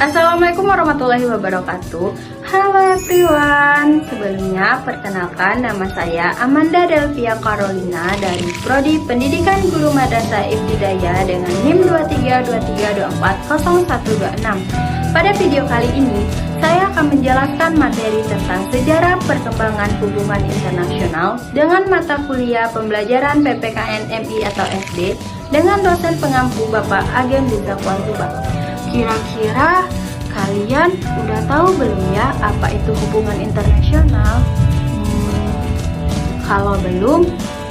Assalamualaikum warahmatullahi wabarakatuh. Halo everyone. Sebelumnya perkenalkan, nama saya Amanda Delvia Carolina dari Prodi Pendidikan Guru Madrasah Ibtidaiyah dengan NIM 2323240126. Pada video kali ini, saya akan menjelaskan materi tentang sejarah perkembangan hubungan internasional dengan mata kuliah pembelajaran PPKN MI atau SD dengan dosen pengampu Bapak Ageng Bizakwan Subak. Kira-kira kalian udah tahu belum ya apa itu hubungan internasional? Kalau belum,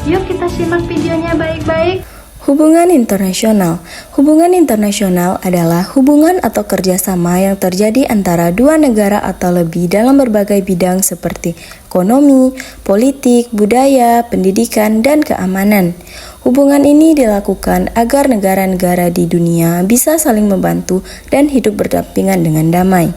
yuk kita simak videonya baik-baik. Hubungan internasional. Hubungan internasional adalah hubungan atau kerjasama yang terjadi antara dua negara atau lebih dalam berbagai bidang seperti ekonomi, politik, budaya, pendidikan, dan keamanan. Hubungan ini dilakukan agar negara-negara di dunia bisa saling membantu dan hidup berdampingan dengan damai.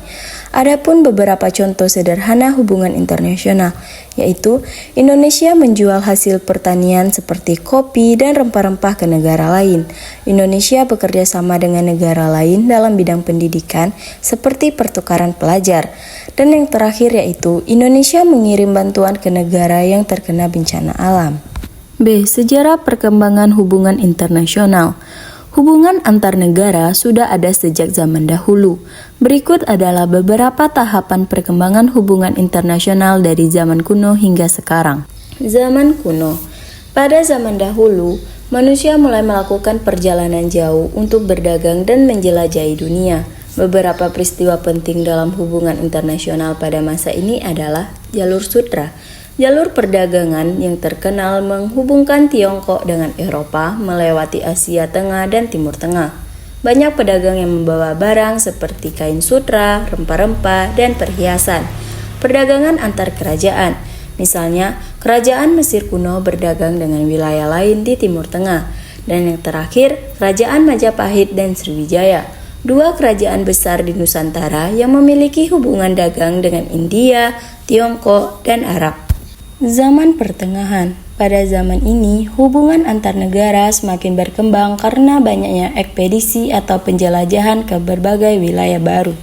Adapun beberapa contoh sederhana hubungan internasional, yaitu Indonesia menjual hasil pertanian seperti kopi dan rempah-rempah ke negara lain. Indonesia bekerja sama dengan negara lain dalam bidang pendidikan seperti pertukaran pelajar. Dan yang terakhir yaitu Indonesia mengirim bantuan ke negara yang terkena bencana alam. B. Sejarah perkembangan hubungan internasional. Hubungan antar negara sudah ada sejak zaman dahulu. Berikut adalah beberapa tahapan perkembangan hubungan internasional dari zaman kuno hingga sekarang. Zaman kuno. Pada zaman dahulu, manusia mulai melakukan perjalanan jauh untuk berdagang dan menjelajahi dunia. Beberapa peristiwa penting dalam hubungan internasional pada masa ini adalah jalur sutra. Jalur perdagangan yang terkenal menghubungkan Tiongkok dengan Eropa melewati Asia Tengah dan Timur Tengah. Banyak pedagang yang membawa barang seperti kain sutra, rempah-rempah, dan perhiasan. Perdagangan antar kerajaan. Misalnya, kerajaan Mesir kuno berdagang dengan wilayah lain di Timur Tengah. Dan yang terakhir, kerajaan Majapahit dan Sriwijaya. Dua kerajaan besar di Nusantara yang memiliki hubungan dagang dengan India, Tiongkok, dan Arab. Zaman pertengahan. Pada zaman ini, hubungan antar negara semakin berkembang karena banyaknya ekspedisi atau penjelajahan ke berbagai wilayah baru.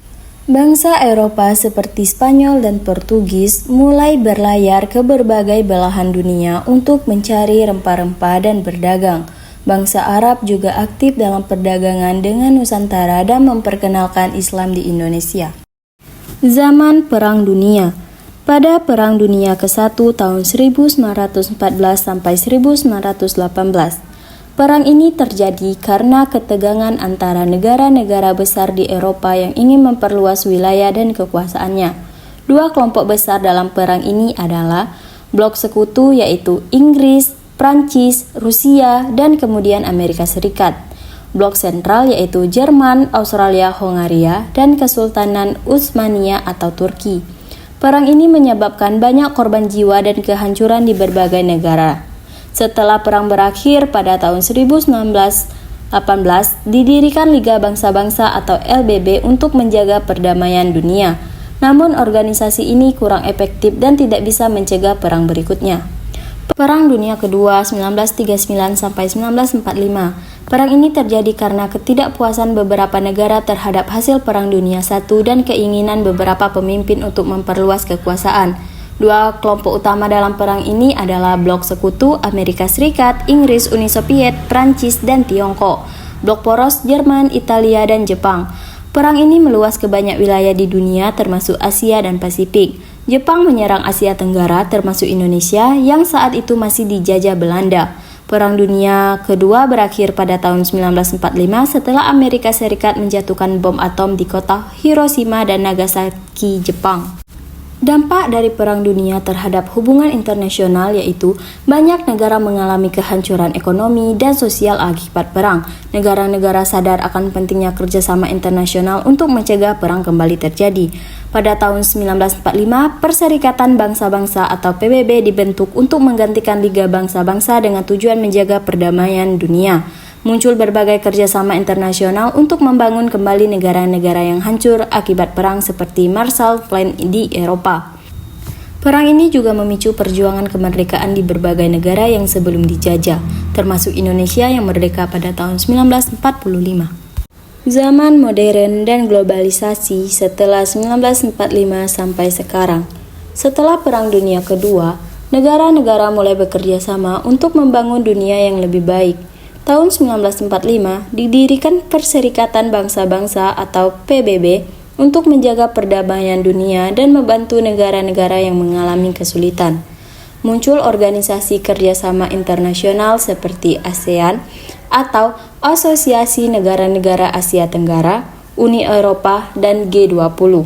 Bangsa Eropa seperti Spanyol dan Portugis mulai berlayar ke berbagai belahan dunia untuk mencari rempah-rempah dan berdagang. Bangsa Arab juga aktif dalam perdagangan dengan Nusantara dan memperkenalkan Islam di Indonesia. Zaman Perang Dunia. Pada Perang Dunia ke-1 tahun 1914 sampai 1918, perang ini terjadi karena ketegangan antara negara-negara besar di Eropa yang ingin memperluas wilayah dan kekuasaannya. Dua kelompok besar dalam perang ini adalah blok sekutu yaitu Inggris, Prancis, Rusia, dan kemudian Amerika Serikat. Blok sentral yaitu Jerman, Australia, Hongaria, dan Kesultanan Utsmaniyah atau Turki. Perang ini menyebabkan banyak korban jiwa dan kehancuran di berbagai negara. Setelah perang berakhir pada tahun 1918, didirikan Liga Bangsa-Bangsa atau LBB untuk menjaga perdamaian dunia. Namun organisasi ini kurang efektif dan tidak bisa mencegah perang berikutnya. Perang Dunia Kedua 1939 sampai 1945. Perang ini terjadi karena ketidakpuasan beberapa negara terhadap hasil Perang Dunia I dan keinginan beberapa pemimpin untuk memperluas kekuasaan. Dua kelompok utama dalam perang ini adalah blok sekutu Amerika Serikat, Inggris, Uni Soviet, Prancis, dan Tiongkok. Blok poros Jerman, Italia, dan Jepang. Perang ini meluas ke banyak wilayah di dunia termasuk Asia dan Pasifik. Jepang menyerang Asia Tenggara termasuk Indonesia yang saat itu masih dijajah Belanda. Perang Dunia Kedua berakhir pada tahun 1945 setelah Amerika Serikat menjatuhkan bom atom di kota Hiroshima dan Nagasaki, Jepang. Dampak dari Perang Dunia terhadap hubungan internasional yaitu banyak negara mengalami kehancuran ekonomi dan sosial akibat perang. Negara-negara sadar akan pentingnya kerjasama internasional untuk mencegah perang kembali terjadi. Pada tahun 1945, Perserikatan Bangsa-Bangsa atau PBB dibentuk untuk menggantikan Liga Bangsa-Bangsa dengan tujuan menjaga perdamaian dunia. Muncul berbagai kerjasama internasional untuk membangun kembali negara-negara yang hancur akibat perang seperti Marshall Plan di Eropa. Perang ini juga memicu perjuangan kemerdekaan di berbagai negara yang sebelum dijajah, termasuk Indonesia yang merdeka pada tahun 1945. zaman modern dan globalisasi setelah 1945 sampai sekarang. Setelah Perang Dunia Kedua, negara-negara mulai bekerja sama untuk membangun dunia yang lebih baik. Tahun 1945 didirikan Perserikatan Bangsa-Bangsa atau PBB untuk menjaga perdamaian dunia dan membantu negara-negara yang mengalami kesulitan. Muncul organisasi kerjasama internasional seperti ASEAN atau Asosiasi Negara-Negara Asia Tenggara, Uni Eropa, dan G20.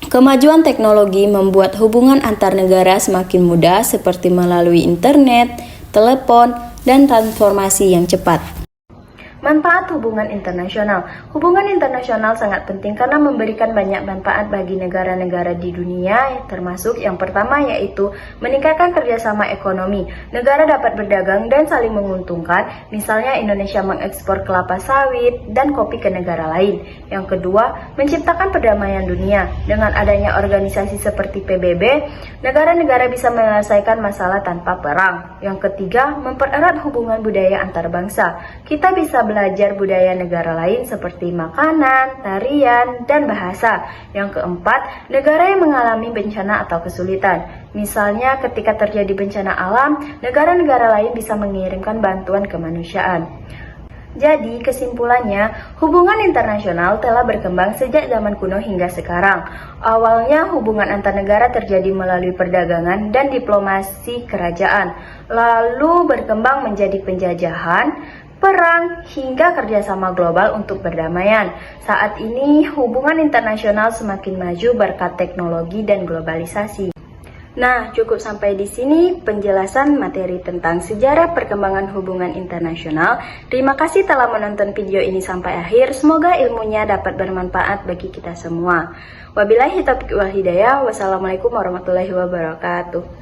Kemajuan teknologi membuat hubungan antar negara semakin mudah seperti melalui internet, telepon, dan transformasi yang cepat. Manfaat hubungan internasional. Hubungan internasional sangat penting karena memberikan banyak manfaat bagi negara-negara di dunia, termasuk yang pertama yaitu meningkatkan kerjasama ekonomi. Negara dapat berdagang dan saling menguntungkan, misalnya Indonesia mengekspor kelapa sawit dan kopi ke negara lain. Yang kedua, menciptakan perdamaian dunia. Dengan adanya organisasi seperti PBB, negara-negara bisa menyelesaikan masalah tanpa perang. Yang ketiga, mempererat hubungan budaya antar bangsa. Kita bisa belajar budaya negara lain seperti makanan, tarian, dan bahasa. Yang keempat, negara yang mengalami bencana atau kesulitan. Misalnya ketika terjadi bencana alam, negara-negara lain bisa mengirimkan bantuan kemanusiaan. Jadi, kesimpulannya, hubungan internasional telah berkembang sejak zaman kuno hingga sekarang. Awalnya, hubungan antar negara terjadi melalui perdagangan dan diplomasi kerajaan, lalu berkembang menjadi penjajahan, perang, hingga kerjasama global untuk perdamaian. Saat ini, hubungan internasional semakin maju berkat teknologi dan globalisasi. Nah, cukup sampai di sini penjelasan materi tentang sejarah perkembangan hubungan internasional. Terima kasih telah menonton video ini sampai akhir. Semoga ilmunya dapat bermanfaat bagi kita semua. Wabillahi taufiq wal hidayah. Wassalamualaikum warahmatullahi wabarakatuh.